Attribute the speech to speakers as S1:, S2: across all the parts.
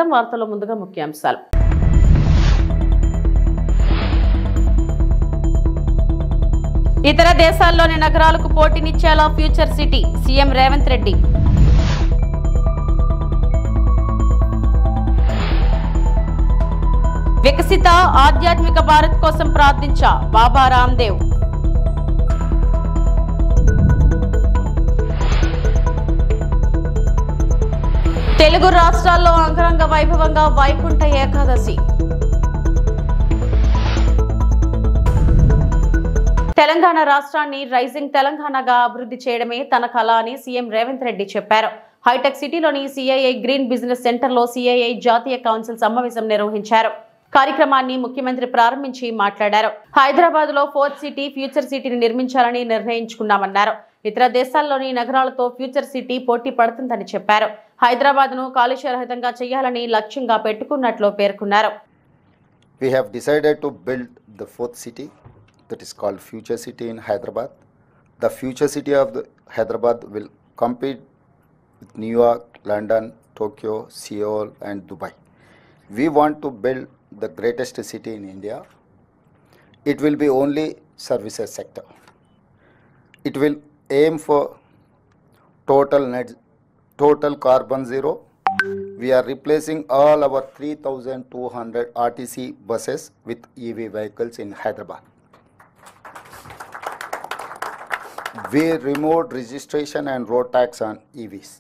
S1: స్వాగతం వార్తల్లో ముందుగా ముఖ్యాంశాలు. ఇతర దేశాల్లోని నగరాలకు పోటీనిచ్చేలా future city CM Revanth Reddy. వికసిత ఆధ్యాత్మిక భారత్ కోసం ప్రార్థించా బాబా రామ్దేవ్. తెలుగు రాష్ట్రాల్లో అంగరంగ వైభవంగా వైకుంఠ ఏకాదశి. తెలంగాణ రాష్ట్రాన్ని రైజింగ్ తెలంగాణగా అభివృద్ధి చేయడమే తన కళ అని సీఎం రేవంత్ రెడ్డి చెప్పారు. హైటెక్ సిటీలోని సిఐఐ గ్రీన్ బిజినెస్ సెంటర్లో సిఐఐ జాతీయ కౌన్సిల్ సమావేశం నిర్వహించారు. కార్యక్రమాన్ని ముఖ్యమంత్రి ప్రారంభించి మాట్లాడారు. హైదరాబాద్ లో 4th సిటీ ఫ్యూచర్ సిటీని నిర్మించాలని నిర్ణయించుకున్నామన్నారు. ఇతర దేశాల్లోని నగరాలతో ఫ్యూచర్ సిటీ పోటీ పడుతుందని చెప్పారు. హైదరాబాద్ ను కాలుష్య రహితంగా చేయాలని లక్ష్యంగా పెట్టుకున్నట్లు పేర్కొన్నారు.
S2: We have decided to build the 4th city, that is called Future City in Hyderabad. The Future City of the Hyderabad will compete with New York, London, Tokyo, Seoul and Dubai. We want to build the greatest city in India. It will be only services sector. It will aim for total carbon zero. We are replacing all our 3,200 RTC buses with EV vehicles in Hyderabad. We removed registration and road tax on EVs.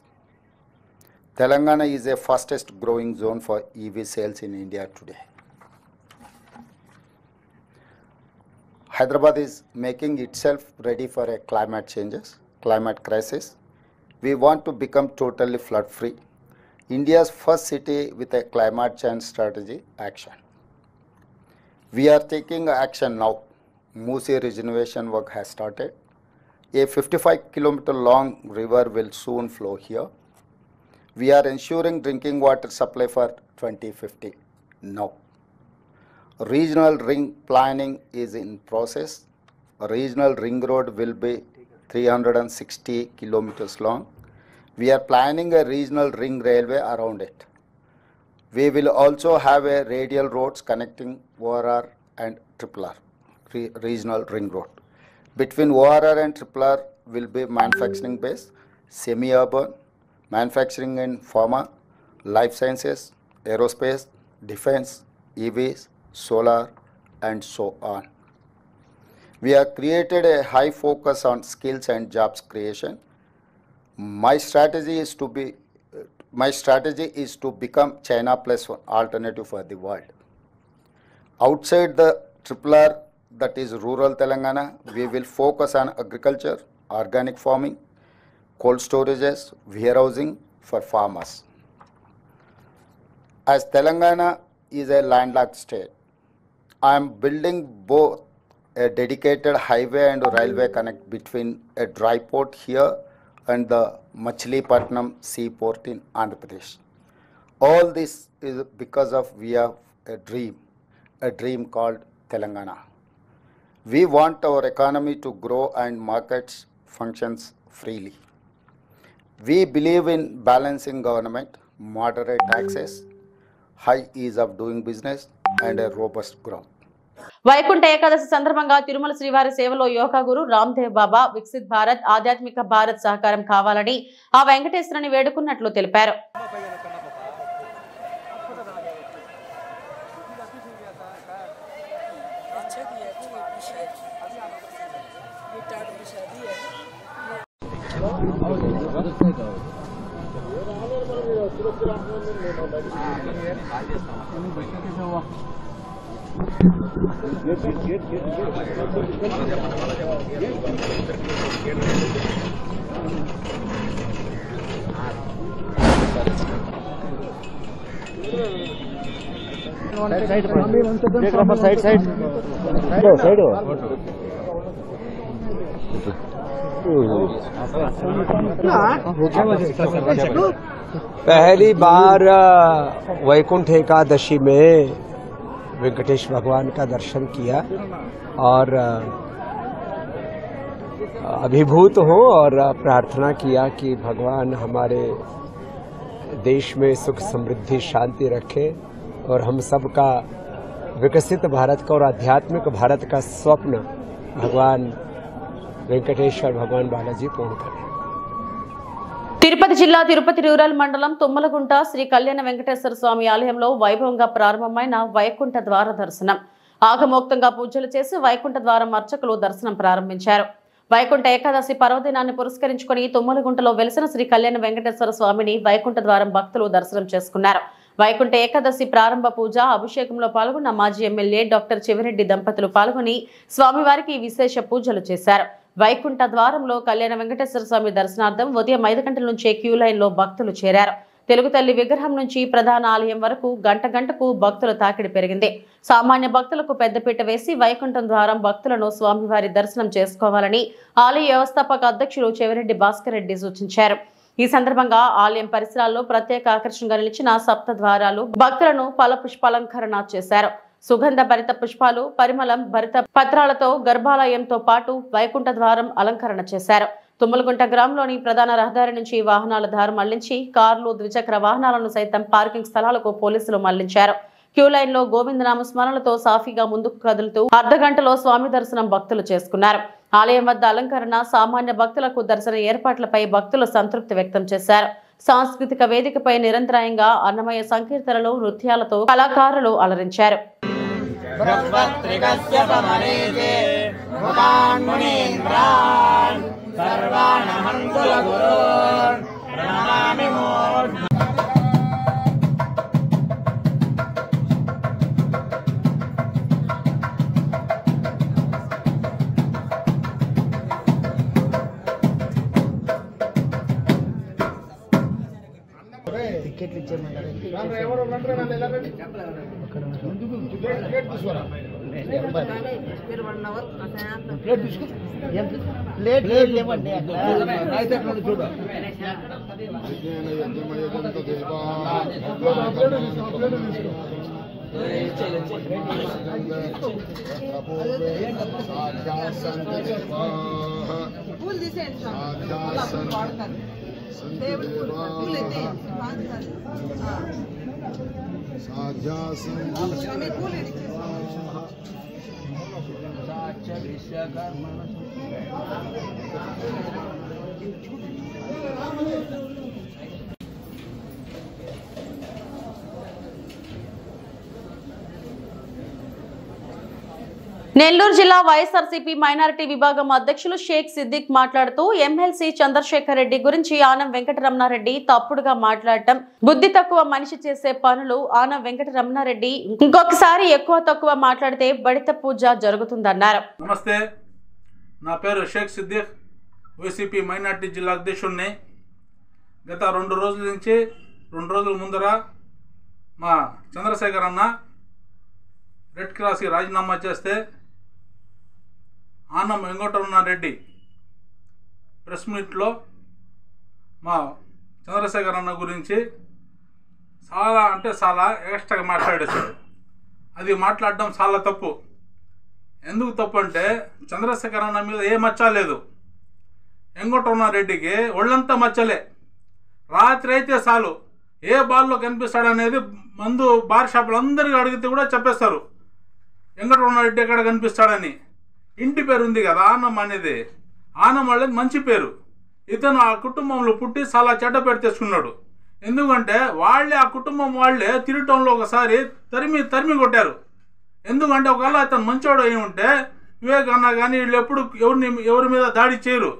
S2: Telangana is the fastest growing zone for EV sales in India today. Hyderabad is making itself ready for a climate crisis. We want to become totally flood free. India's first city with a climate change strategy action. We are taking action now. Musi regeneration work has started. A 55-kilometer long river will soon flow here. We are ensuring drinking water supply for 2050 now. Regional ring planning is in process. A regional ring road will be 360 kilometers long. We are planning a regional ring railway around it. We will also have a radial roads connecting ORR and RRR, regional ring road. Between ORR and RRR will be manufacturing base, semi-urban, manufacturing in pharma, life sciences, aerospace, defense, EVs, solar and so on. We have created a high focus on skills and jobs creation. My strategy is to become China plus one alternative for the world. Outside the RRR, that is rural Telangana, we will focus on agriculture, organic farming, cold storages, warehousing for farmers. As Telangana is a landlocked state, I am building both a dedicated highway and railway connect between a dry port here and the Machilipatnam seaport in Andhra Pradesh. All this is because of we have a dream called Telangana. We want our economy to grow and markets functions freely. We believe in balancing government, moderate taxes, high ease of doing business and a robust growth.
S1: Vaikuntha Ekadashi సందర్భంగా తిరుమల శ్రీవారి సేవలో యోగా గురు రామ్దేవ్ బాబా వికసిత్ భారత్ ఆధ్యాత్మిక భారత్ సహకారం కావాలని ఆ వెంకటేశ్వరుని వేడుకున్నట్లు తెలిపారు.
S3: पहली बार वैकुंठ एकादशी में वेंकटेश भगवान का दर्शन किया और अभिभूत हो और प्रार्थना किया कि भगवान हमारे देश में सुख समृद्धि शांति रखे और हम सबका विकसित भारत का और आध्यात्मिक भारत का स्वप्न भगवान वेंकटेश्वर भगवान बालाजी पूर्ण करें।
S1: తిరుపతి జిల్లా తిరుపతి రూరల్ మండలం తుమ్మలగుంట శ్రీ కళ్యాణ వెంకటేశ్వర స్వామి ఆలయంలో వైభవంగా ప్రారంభమైన వైకుంఠ ద్వార దర్శనం ఆగమోక్తంగా పూజలు చేసి వైకుంఠ ద్వారం అర్చకులు దర్శనం ప్రారంభించారు. వైకుంఠ ఏకాదశి పర్వదినాన్ని పురస్కరించుకుని తుమ్మలగుంటలో వెలిసిన శ్రీ కళ్యాణ వెంకటేశ్వర స్వామిని వైకుంఠ ద్వారం భక్తులు దర్శనం చేసుకున్నారు. వైకుంఠ ఏకాదశి ప్రారంభ పూజ అభిషేకంలో పాల్గొన్న మాజీ ఎమ్మెల్యే డాక్టర్ చివరెడ్డి దంపతులు పాల్గొని స్వామివారికి విశేష పూజలు చేశారు. వైకుంఠ ద్వారంలో కళ్యాణ వెంకటేశ్వర స్వామి దర్శనార్థం ఉదయం 5 గంటల నుంచే క్యూ లైన్ లో భక్తులు చేరారు. తెలుగు తల్లి విగ్రహం నుంచి ప్రధాన ఆలయం వరకు గంట గంటకు భక్తుల తాకిడి పెరిగింది. సామాన్య భక్తులకు పెద్దపీట వేసి వైకుంఠం ద్వారం భక్తులను స్వామివారి దర్శనం చేసుకోవాలని ఆలయ వ్యవస్థాపక అధ్యక్షులు చెవిరెడ్డి భాస్కర్ రెడ్డి సూచించారు. ఈ సందర్భంగా ఆలయం పరిసరాల్లో ప్రత్యేక ఆకర్షణగా నిలిచిన సప్త ద్వారాలు భక్తులను ఫల పుష్పాలంకరణ చేశారు. సుగంధ భరిత పుష్పాలు పరిమళం భరిత పత్రాలతో గర్భాలయంతో పాటు వైకుంఠ ద్వారం అలంకరణ చేశారు. తుమ్మలగుంట గ్రామంలోని ప్రధాన రహదారి నుంచి వాహనాల దారి మళ్లించి కార్లు ద్విచక్ర వాహనాలను సైతం పార్కింగ్ స్థలాలకు పోలీసులు మళ్లించారు. క్యూ లైన్ లో గోవిందనామ స్మరణలతో సాఫీగా ముందుకు కదులుతూ అర్ధగంటలో స్వామి దర్శనం భక్తులు చేసుకున్నారు. ఆలయం వద్ద అలంకరణ సామాన్య భక్తులకు దర్శన ఏర్పాట్లపై భక్తులు సంతృప్తి వ్యక్తం చేశారు. సాంస్కృతిక వేదికపై నిరంతరాయంగా అన్నమయ సంకీర్తనలు నృత్యాలతో కళాకారులు అలరించారు. నెల్లూరు జిల్లా వైఎస్ఆర్సీపీ మైనారిటీ విభాగం అధ్యక్షులు షేక్ సిద్దిక్ మాట్లాడుతూ ఎమ్మెల్సీ చంద్రశేఖర్ రెడ్డి గురించి ఆనం వెంకటరమణారెడ్డి తప్పుడుగా మాట్లాడటం బుద్ధి తక్కువ మనిషి చేసే పనులు. ఆనం వెంకటరమణారెడ్డి ఇంకొకసారి ఎక్కువ తక్కువ మాట్లాడితే బడిత పూజ జరుగుతుందన్నారు.
S4: నమస్తే, నా పేరు షేక్ సిద్దిక్, వైసీపీ మైనారిటీ జిల్లా అధ్యక్షుడిని. గత 2 రోజుల నుంచి 2 రోజుల ముందర మా చంద్రశేఖర్ అన్న రెడ్ క్రాస్కి రాజీనామా చేస్తే ఆనం వెంకటరమణారెడ్డి ప్రెస్ మీట్లో మా చంద్రశేఖర్ అన్న గురించి చాలా అంటే చాలా ఎక్స్ట్రాగా మాట్లాడేశాడు. అది మాట్లాడడం చాలా తప్పు. ఎందుకు తప్పు అంటే చంద్రశేఖర్ అన్న మీద ఏ మచ్చ లేదు. వెంకటరమణారెడ్డికి ఒళ్ళంతా మచ్చలే. రాత్రి అయితే చాలు ఏ బాల్లో కనిపిస్తాడనేది మందు బార్ షాపులు అందరికీ అడిగితే కూడా చెప్పేస్తారు వెంకటరమణారెడ్డి ఎక్కడ కనిపిస్తాడని. ఇంటి పేరు ఉంది కదా ఆనం అనేది, ఆనం వాళ్ళకి మంచి పేరు. ఇతను ఆ కుటుంబంలో పుట్టి చాలా చెడ్డ పేరు తెచ్చుకున్నాడు. ఎందుకంటే వాళ్ళే ఆ కుటుంబం వాళ్ళే తిరగటంలో ఒకసారి తరిమి కొట్టారు. ఎందుకంటే ఒకవేళ ఇతను మంచోడు అయి ఉంటే వివేక్ అన్న కానీ వీళ్ళు ఎప్పుడు ఎవరి మీద దాడి చేయరు.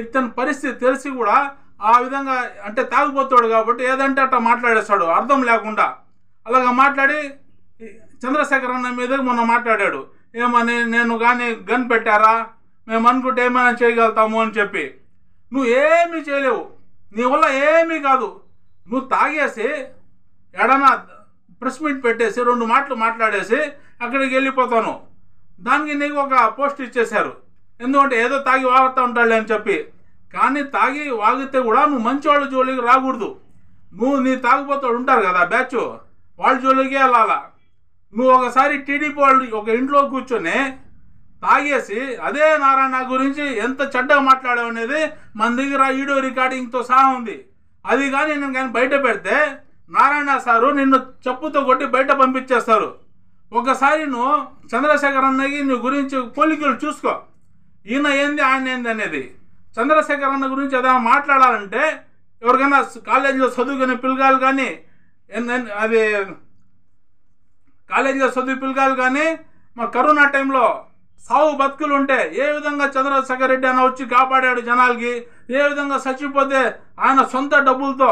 S4: ఇతని పరిస్థితి తెలిసి కూడా ఆ విధంగా అంటే తాగిపోతాడు కాబట్టి ఏదంటే అట్లా మాట్లాడేస్తాడు అర్థం లేకుండా. అలాగా మాట్లాడి చంద్రశేఖర్ అన్న మీద మొన్న మాట్లాడాడు. ఏమని, నేను కానీ గన్ పెట్టారా, మేము అనుకుంటే ఏమైనా చేయగలుగుతాము అని చెప్పి. నువ్వు ఏమీ చేయలేవు, నీ వల్ల ఏమీ కాదు. నువ్వు తాగేసి ఎడనా ప్రెస్ మీట్ పెట్టేసి 2 మాటలు మాట్లాడేసి అక్కడికి వెళ్ళిపోతాను. దానికి నీకు ఒక పోస్ట్ ఇచ్చేశారు. ఎందుకంటే ఏదో తాగి వాగుతూ ఉంటాడు అని చెప్పి. కానీ తాగి వాగితే కూడా నువ్వు మంచి వాళ్ళ జోలికి రాకూడదు. నువ్వు నీ తాగిపోతాడు ఉంటారు కదా బ్యాచ్, వాళ్ళ జోలికే వెళ్ళాలా. నువ్వు ఒకసారి టీడీపీ వాళ్ళు ఒక ఇంట్లో కూర్చొని తాగేసి అదే నారాయణ గురించి ఎంత చెడ్డగా మాట్లాడావు అనేది మన దగ్గర వీడియో రికార్డింగ్తో సహా ఉంది. అది కానీ నేను కానీ బయట పెడితే నారాయణ సారు నిన్ను చెప్పుతో కొట్టి బయట పంపించేస్తారు. ఒకసారి నువ్వు చంద్రశేఖర్ అన్నకి నీ గురించి పోలికలు చూసుకో, ఈయన ఏంది ఆయన ఏంది అనేది. చంద్రశేఖర్ అన్న గురించి ఏదైనా మాట్లాడాలంటే ఎవరికైనా కాలేజీలో చదువుకునే పిల్లగాలు కానీ అది కాలేజీలో చదువు పిల్లగాలు కానీ మా కరోనా టైంలో సావు బతుకులు ఉంటే ఏ విధంగా చంద్రశేఖర్ రెడ్డి అన్న వచ్చి కాపాడాడు జనాలకి, ఏ విధంగా చచ్చిపోతే ఆయన సొంత డబ్బులతో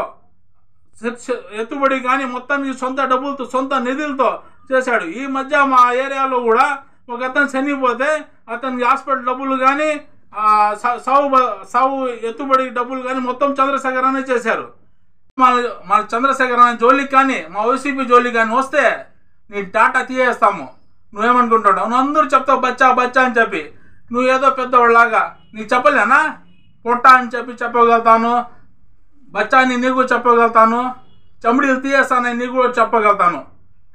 S4: ఎత్తుబడి కానీ మొత్తానికి సొంత డబ్బులతో సొంత నిధులతో చేశాడు. ఈ మధ్య మా ఏరియాలో కూడా ఒక అతను చనిపోతే అతనికి హాస్పిటల్ డబ్బులు కానీ సావు ఎత్తుబడి డబ్బులు కానీ మొత్తం చంద్రశేఖర్ అనే చేశారు. మన చంద్రశేఖర్ అనే జోలికి కానీ మా వైసీపీ జోలికి కానీ వస్తే నీ టాటా తీయేస్తాము. నువ్వేమనుకుంటావు? నువ్వు అందరూ చెప్తావు బచ్చా బచ్చా అని చెప్పి, నువ్వు ఏదో పెద్దవాళ్ళలాగా నీకు చెప్పలేనా? పొట్ట అని చెప్పి చెప్పగలుగుతాను, బచ్చా అని నీకు చెప్పగలుగుతాను, చమిడీలు తీయేస్తానని నీకు కూడా చెప్పగలుగుతాను.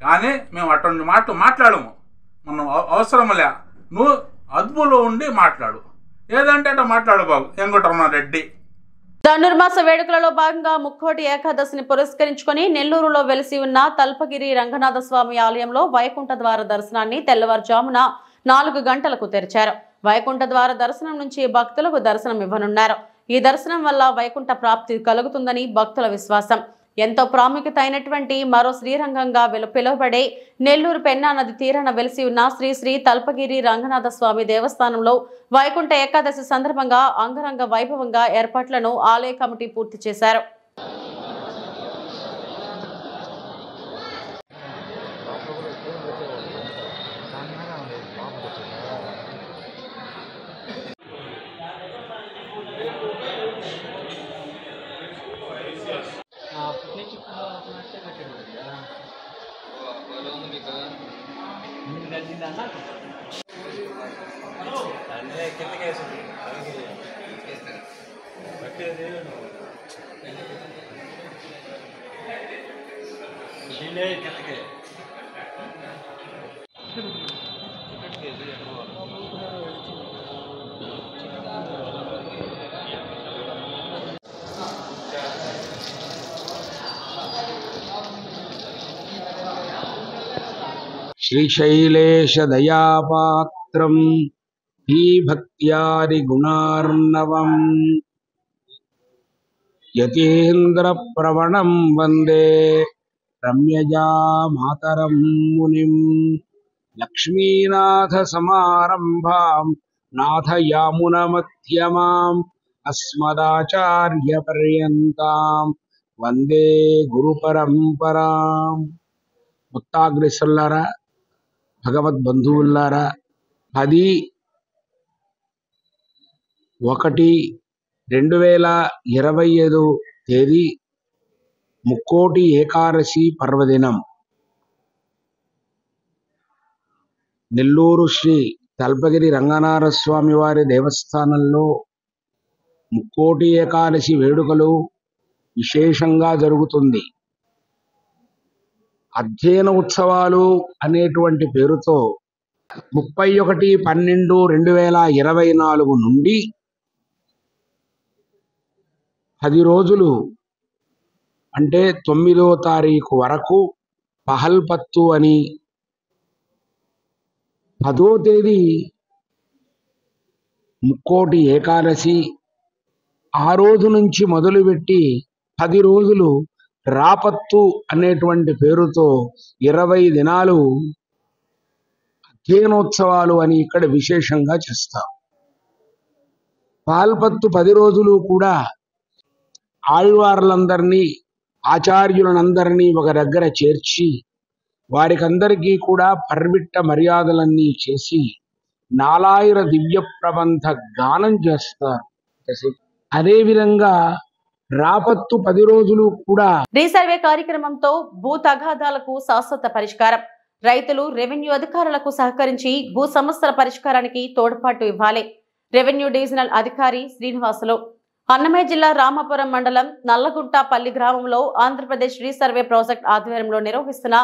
S4: కానీ మేము అటువంటి మాటలు మాట్లాడము, మనం అవసరమలే. నువ్వు అదుపులో ఉండి మాట్లాడు, ఏదంటే అట్లా మాట్లాడు బాబు వెంకటరమణారెడ్డి.
S1: ధనుర్మాస వేడుకలలో భాగంగా ముక్కోటి ఏకాదశిని పురస్కరించుకొని నెల్లూరులో వెలిసి ఉన్న తల్పగిరి రంగనాథ స్వామి ఆలయంలో వైకుంఠ ద్వార దర్శనాన్ని తెల్లవారుజామున 4 గంటలకు తెరిచారు. వైకుంఠ ద్వార దర్శనం నుంచి భక్తులకు దర్శనం ఇవ్వనున్నారు. ఈ దర్శనం వల్ల వైకుంఠ ప్రాప్తి కలుగుతుందని భక్తుల విశ్వాసం. ఎంతో ప్రాముఖ్యత అయినటువంటి మరో శ్రీరంగంగా పిలువబడే నెల్లూరు పెన్నా నది తీరాన వెలిసి ఉన్న శ్రీ శ్రీ తల్పగిరి రంగనాథ స్వామి దేవస్థానంలో వైకుంఠ ఏకాదశి సందర్భంగా అంగరంగ వైభవంగా ఏర్పాట్లను ఆలయ కమిటీ పూర్తి చేశారు.
S5: శ్రీశైలేశ దయాపాత్రం భక్త్యాది గుణార్ణవం యతీంద్ర ప్రవణం వందే రమ్యజా మాతరం మునిం లక్ష్మీనాథ సమారంభాం నాథయామున మధ్యమాం అస్మదాచార్య పర్యంతాం వందే గురు పరంపరాం. ముత్తాగ్రేసులారా, భగవద్బంధువులారా, 10/1/2025 తేదీ ముక్కోటి ఏకాదశి పర్వదినం. నెల్లూరు శ్రీ తల్పగిరి రంగనాథ స్వామి వారి దేవస్థానంలో ముక్కోటి ఏకాదశి వేడుకలు విశేషంగా జరుగుతుంది. అధ్యయన ఉత్సవాలు అనేటువంటి పేరుతో 31/12/2024 నుండి 10 రోజులు అంటే 9వ తారీఖు వరకు పహల్పత్తు అని, 10వ తేదీ ముక్కోటి ఏకాదశి, ఆ రోజు నుంచి మొదలుపెట్టి 10 రోజులు రాపత్తు అనేటువంటి పేరుతో 20 దినాలు అధ్యయనోత్సవాలు అని ఇక్కడ విశేషంగా చేస్తాం. పాల్పత్తు 10 రోజులు కూడా ఆళ్వార్లందరినీ, ఆచార్యులందరినీ ఒక దగ్గర చేర్చి వారికందరికీ కూడా పర్విట్ట మర్యాదలన్నీ చేసి 4000 దివ్య ప్రబంధ గానం చేస్తారు. అదేవిధంగా రాపత్తు 10 రోజులు కూడా
S1: రీసర్వే కార్యక్రమంతో భూ తగాదాలకు శాశ్వత పరిష్కారం. రైతులు రెవెన్యూ అధికారులకు సహకరించి భూ సమస్యల పరిష్కారానికి తోడ్పాటు ఇవ్వాలి. రెవెన్యూ డివిజనల్ అధికారి శ్రీనివాసులు. అన్నమయ్య జిల్లా రామాపురం మండలం నల్లగుంటపల్లి గ్రామంలో ఆంధ్రప్రదేశ్ రీసర్వే ప్రాజెక్ట్ ఆధ్వర్యంలో నిర్వహిస్తున్న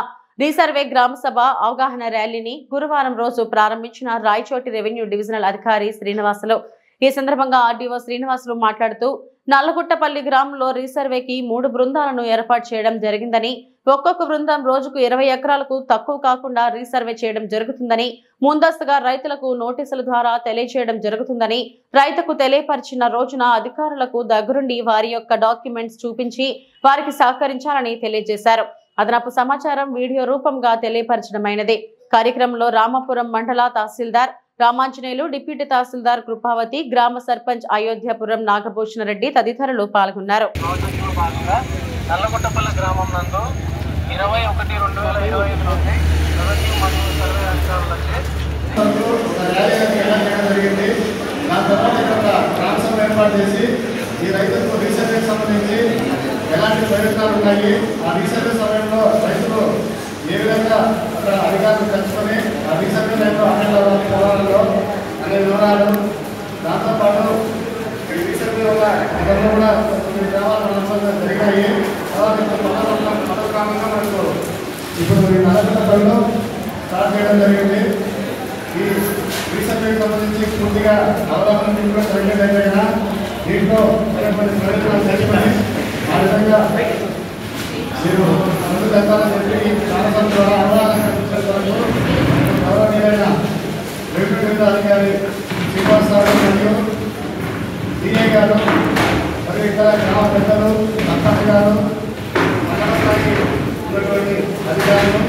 S1: రీసర్వే గ్రామ సభ అవగాహన ర్యాలీని గురువారం రోజు ప్రారంభించిన రాయచోటి రెవెన్యూ డివిజనల్ అధికారి శ్రీనివాసులు. ఈ సందర్భంగా ఆర్డీఓ శ్రీనివాసులు మాట్లాడుతూ నల్లగుట్టపల్లి గ్రామంలో రీసర్వేకి 3 బృందాలను ఏర్పాటు చేయడం జరిగిందని, ఒక్కొక్క బృందం రోజుకు 20 ఎకరాలకు తక్కువ కాకుండా రీసర్వే చేయడం జరుగుతుందని, ముందస్తుగా రైతులకు నోటీసుల ద్వారా తెలియజేయడం జరుగుతుందని, రైతుకు తెలియపరిచిన రోజున అధికారులకు దగ్గరుండి వారి యొక్క డాక్యుమెంట్స్ చూపించి వారికి సహకరించాలని తెలియజేశారు. అదనపు సమాచారం వీడియో రూపంగా తెలియపరచడమైనది. కార్యక్రమంలో రామాపురం మండల తహసీల్దార్ రామాంజనేయులు, డిప్యూటీ తహసీల్దార్ కృపావతి, గ్రామ సర్పంచ్ అయోధ్యపురం నాగభూషణ రెడ్డి తదితరులు పాల్గొన్నారు.
S6: నల్లగుట్టపల్లి గ్రామం నందు 21/2025 నుండి రెవెన్యూ మరియు సర్వే అధికారులచే
S7: ఏర్పాటు చేసి ఈ రైతులకు రీసర్వే సంబంధించి ఎలాంటి ప్రయోజనాలు ఉన్నాయి, ఆ రీసర్వే సమయంలో రైతులు ఏ విధంగా అక్కడ అధికారులు కలుసుకొని ఆ రీసర్వే లైన్లో పొలాలలో అనే వివరాలు, దాంతోపాటు ఈ రీసర్వే వల్ల గతంలో కూడా కొన్ని గ్రామాలు జరిగాయి. పథకాలంగా మనకు ఇప్పుడు ఈ నల్లగుట్టపల్లిలో స్టార్ట్ చేయడం జరిగింది. ఈ రీసర్వేకి సంబంధించి పూర్తిగా అవగాహన కూడా జరిగేదైనా దీంట్లో కొన్ని ప్రయోజనాలు తెచ్చుకొని ఆ విధంగా మీరు ముందు దత్తాలని చెప్పి చాలా ద్వారా అవగాహన కల్పించడానికి గౌరవనీయులైన రెవెన్యూ అధికారి శ్రీనివాసరావు మరియు డిఏ గారు మరియు ఇతర గ్రామ పెద్దలు, సర్పంచ్ గారు, మండల స్థాయి ఉన్నటువంటి అధికారులు,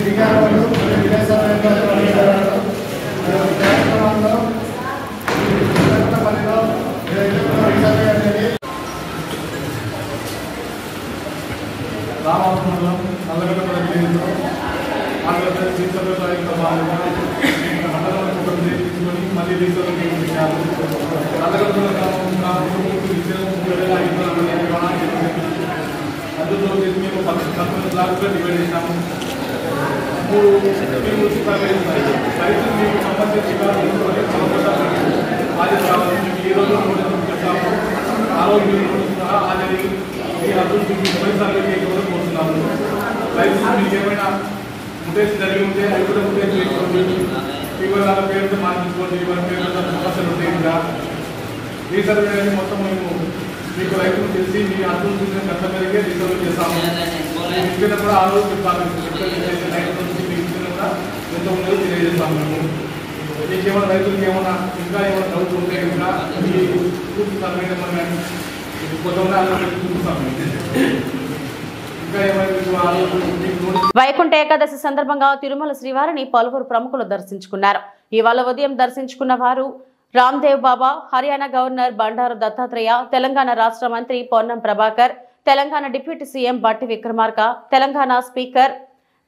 S7: దిగారు మరియు విదేశాల కార్యక్రమాల్లో పల్లిలో అనేది రామాపురంలో నల్లగొండ జిల్లాలో ఆంధ్రప్రదేశ్ రీసర్వే ప్రాజెక్టులో భాగంగా మండలంలో ఒక తీసుకొని మళ్ళీ రీసర్వే చేయించారు. నల్లగొండ గ్రామంలో 3,500 అందులో మేము 19 బ్లాక్లో డివైడ్ చేశాము. 3 రైతులు మీకు సంబంధించి హాజరు కావాలి. మీకు ఈ రోజు చెప్తాము. ఆ రోజు మీరు హాజరు ఈ అభివృద్ధి సర్వే చేయకుండా కోరుతున్నాము. రైతులు మీకు ఏమైనా ముటేషన్ జరిగి ఉంటే అవి కూడా ముటేషన్ చేసుకోండి. వివరాల పేరుతో మార్చుకోండి. వివరాల పేరుతో సమస్యలు ఉంటాయి. ఇంకా రీసర్వే అనేది మొత్తం మేము మీకు రైతులు తెలిసి మీ అభివృద్ధి గంట మేరకే రీసర్వే చేస్తాము. ఇచ్చిన కూడా ఆ రోజు చెప్తాము. రైతుల నుంచి మీకు ఇచ్చిన కూడా ఎంత ఉన్నదో తెలియజేస్తాము. మేము మీకు ఏమైనా రైతులకి ఏమైనా ఇంకా ఏమైనా డౌట్ ఉంటే ఇంకా ఈ పూర్తి సర్వే నెంబర్ కానీ
S1: వైకుంఠ ఏకాదశి సందర్భంగా తిరుమల శ్రీవారిని పలువురు ప్రముఖులు దర్శించుకున్నారు. ఇవాళ ఉదయం దర్శించుకున్న వారు రామ్దేవ్ బాబా, హర్యానా గవర్నర్ బండారు దత్తాత్రేయ, తెలంగాణ రాష్ట్ర మంత్రి పొన్నం ప్రభాకర్, తెలంగాణ డిప్యూటీ సీఎం బట్టి విక్రమార్క, తెలంగాణ స్పీకర్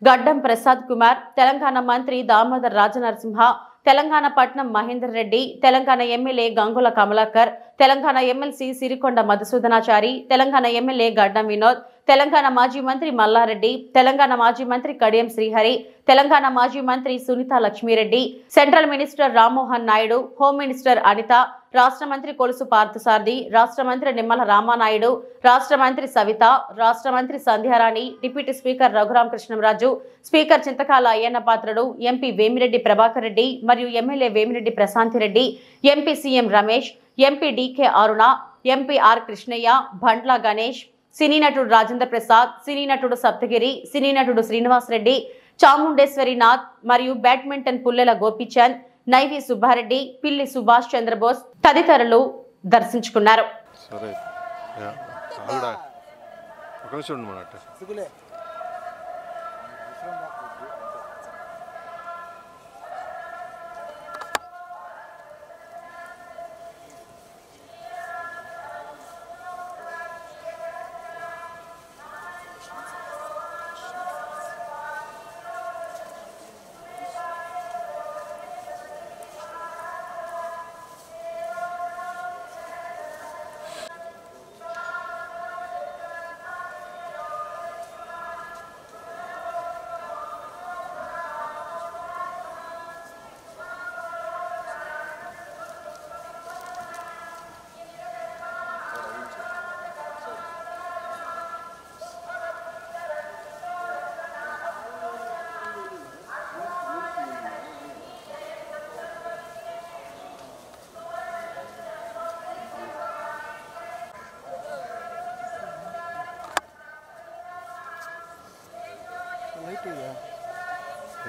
S1: గడ్డం ప్రసాద్ కుమార్, తెలంగాణ మంత్రి దామోదర్ రాజనరసింహ, తెలంగాణ పట్నం Mahender Reddy, Telangana MLA Gangula Kamalakar, Telangana MLC Sirikonda Madhusudanachari, Telangana MLA గడ్డం వినోద్, తెలంగాణ మాజీ మంత్రి మల్లారెడ్డి, తెలంగాణ మాజీ మంత్రి కడియం శ్రీహరి, తెలంగాణ మాజీ మంత్రి Sunitha Lakshmi Reddy, central minister Rammohan Naidu, home minister Anitha, రాష్ట్ర మంత్రి కొలుసు పార్థసారథి, రాష్ట్ర మంత్రి నిమ్మల రామానాయుడు, రాష్ట్ర మంత్రి సవిత, రాష్ట్ర మంత్రి Sandhyarani, deputy speaker Raghurama Krishnamraju, speaker Chintakayala Ayyanna Patrudu, MP Vemireddy Prabhakar Reddy మరియు MLA Vemireddy Prashanthi Reddy, MP CM Ramesh, MP DK Aruna, MP R Krishnaiah, Bandla Ganesh, cine నటుడు రాజేంద్ర ప్రసాద్, సినీ నటుడు సప్తగిరి, సినీ నటుడు శ్రీనివాసరెడ్డి, చాముండేశ్వరినాథ్ మరియు బ్యాడ్మింటన్ పుల్లెల గోపీచంద్, నైవి సుబ్బారెడ్డి, పిల్లి సుభాష్ చంద్రబోస్ తదితరులు దర్శించుకున్నారు.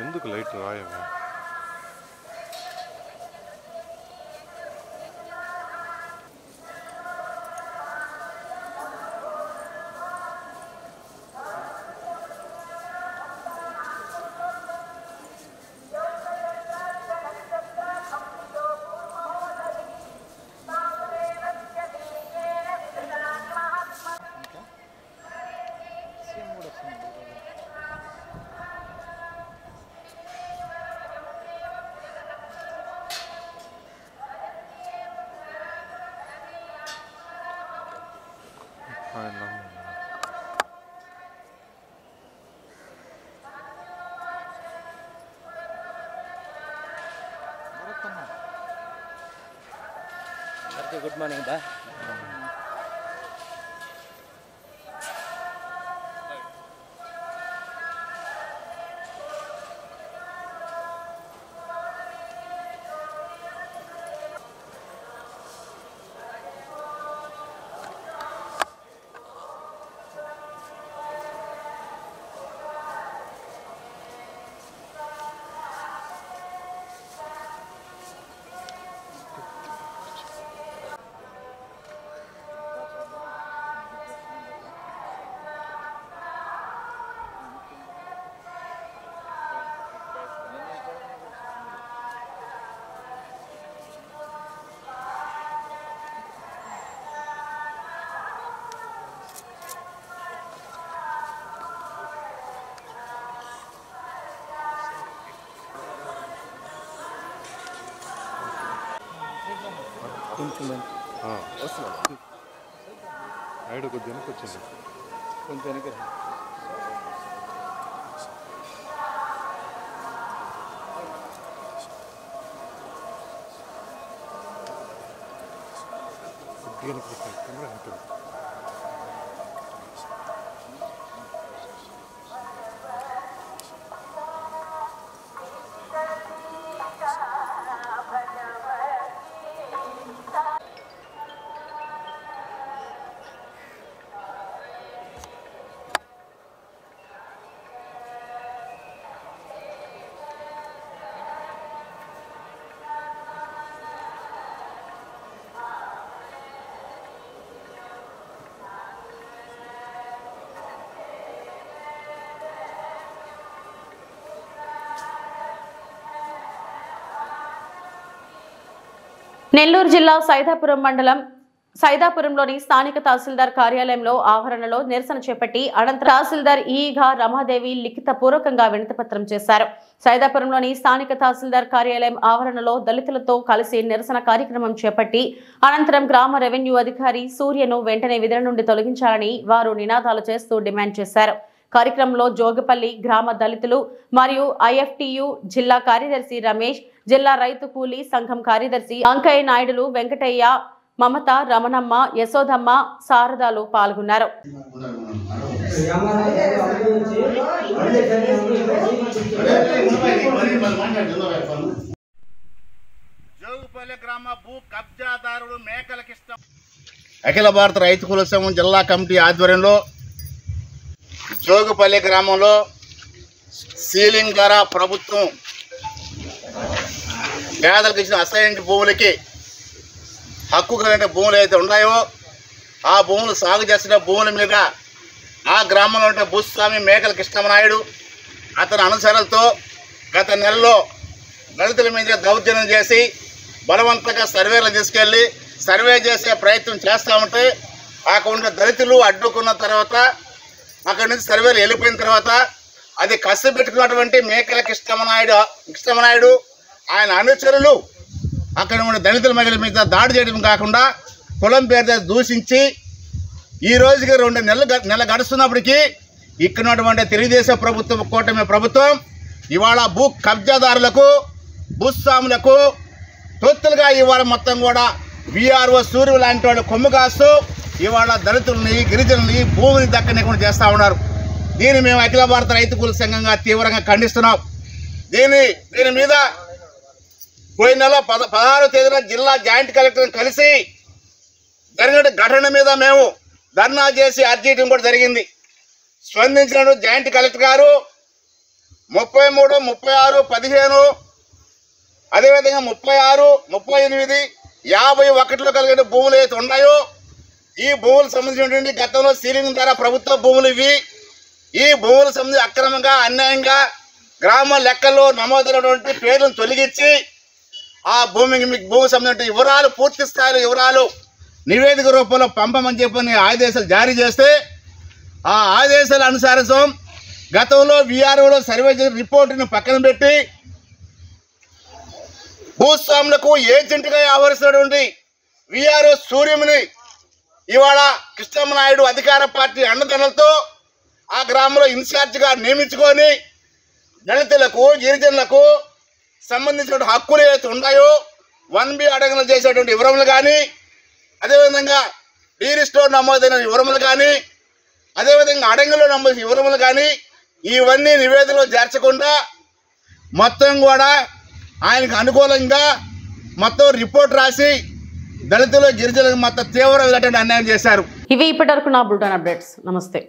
S8: ఎందుకు లైట్ రాయవా?
S9: గుడ్ మార్నింగ్ బా. ఐడు కొద్ది వెనక్కి వచ్చింది, కొంచెం వెనక్కి. కొద్దిగా వెనక్కి కెమెరా వెనక్కి.
S1: నెల్లూరు జిల్లా సైదాపురం మండలం సైదాపురంలోని స్థానిక తహసీల్దార్ కార్యాలయంలో ఆవరణలో నిరసన చేపట్టి అనంతరం తహసీల్దార్ ఈగా రమాదేవి లిఖిత పూర్వకంగా వినతిపత్రం చేశారు. సైదాపురంలోని స్థానిక తహసీల్దార్ కార్యాలయం ఆవరణలో దళితులతో కలిసి నిరసన కార్యక్రమం చేపట్టి అనంతరం గ్రామ రెవెన్యూ అధికారి సూర్యను వెంటనే విధుల నుండి తొలగించాలని వారు నినాదాలు చేస్తూ డిమాండ్ చేశారు. కార్యక్రమంలో జోగపల్లి గ్రామ దళితులు మరియు ఐఎఫ్టియు జిల్లా కార్యదర్శి రమేష్, జిల్లా రైతు కూలీ సంఘం కార్యదర్శి అంకయ్య నాయుడులు, వెంకటయ్య, మమత, రమణమ్మ, యశోదమ్మ, శారదాలు పాల్గొన్నారు.
S10: జోగుపల్లి గ్రామ భూ కబ్జాదారుడు మేకలకిష్ట అఖిల భారత రైతు కూలీ సంఘం జిల్లా కమిటీ ఆధ్వర్యంలో జోగుపల్లి గ్రామంలో సీలింగ్ ద్వారా ప్రభుత్వం పేదలకు ఇచ్చిన అసైన్డ్ భూములకి హక్కు కలిగిన భూములు అయితే ఉన్నాయో ఆ భూములు సాగు చేసిన భూముల మీద ఆ గ్రామంలో ఉంటే భూస్వామి మేకల కృష్ణమనాయుడు అతని అనుసరణలతో గత నెలలో దళితుల మీద దౌర్జన్యం చేసి బలవంతంగా సర్వేలు తీసుకెళ్ళి సర్వే చేసే ప్రయత్నం చేస్తూ ఉంటే అక్కడ దళితులు అడ్డుకున్న తర్వాత అక్కడి నుంచి సర్వేలు వెళ్ళిపోయిన తర్వాత అది కష్టపెట్టుకున్నటువంటి మేకల కృష్ణమనాయుడు ఆయన అనుచరులు అక్కడ ఉన్న దళితుల మహిళల మీద దాడి చేయడం కాకుండా కులం పేరు దూషించి ఈ రోజుకి 2 నెలలు గడుస్తున్నప్పటికీ ఇక్కడ ఉన్నటువంటి తెలుగుదేశం ప్రభుత్వం, కూటమి ప్రభుత్వం ఇవాళ భూ కబ్జాదారులకు, భూస్వాములకు తొత్తులుగా ఇవాళ మొత్తం కూడా వీఆర్ఓ సూర్యు లాంటి వాళ్ళు కొమ్ము కాస్తూ ఇవాళ దళితుల్ని, గిరిజనుల్ని భూమిని దక్కనికుండా చేస్తూ ఉన్నారు. దీన్ని మేము అఖిల భారత రైతు కూలీ సంఘంగా తీవ్రంగా ఖండిస్తున్నాం. దీని మీద పోయిన నెల 16వ తేదీన జిల్లా జాయింట్ కలెక్టర్ని కలిసి జరిగిన ఘటన మీద మేము ధర్నా చేసి అర్జీ ఇవ్వడం కూడా జరిగింది. స్పందించిన జాయింట్ కలెక్టర్ గారు 33, 36, 15 అదేవిధంగా 36, 38, 51లో కలిగిన భూములు ఏవైతే ఉన్నాయో ఈ భూములకు సంబంధించినటువంటి గతంలో సీలింగ్ ద్వారా ప్రభుత్వ భూములు ఇవి. ఈ భూములకు సంబంధించి అక్రమంగా అన్యాయంగా గ్రామ లెక్కల్లో నమోదైనటువంటి పేర్లను తొలగించి ఆ భూమికి సంబంధించిన వివరాలు పూర్తి స్థాయిలో వివరాలు నివేదిక రూపంలో పంపమని చెప్పని ఆదేశాలు జారీ చేస్తే ఆ ఆదేశాల అనుసారం గతంలో వీఆర్ఓలో సర్వే చేసిన రిపోర్టును పక్కన పెట్టి భూస్వాములకు ఏజెంట్గా వ్యవహరిస్తున్నటువంటి వీఆర్ఓ సూర్యముని ఇవాళ కృష్ణమనాయుడు అధికార పార్టీ అండదండలతో ఆ గ్రామంలో ఇన్ఛార్జిగా నియమించుకొని దళితులకు గిరిజనులకు సంబంధించిన హక్కులు ఏవైతే ఉన్నాయో 1B అడంగులు చేసేటువంటి వివరములు కానీ అదేవిధంగా డీరిస్టో నమోదైన వివరములు కానీ అదేవిధంగా అడంగులో నమోదు వివరములు కానీ ఇవన్నీ నివేదికలో చేర్చకుండా మొత్తం కూడా ఆయనకు అనుకూలంగా మొత్తం రిపోర్ట్ రాసి దళితులు గిరిజనులకు మొత్తం తీవ్రమైనటువంటి అన్యాయం చేశారు.
S1: ఇవి ఇప్పటివరకు నా బులెటిన్ అప్డేట్స్. నమస్తే.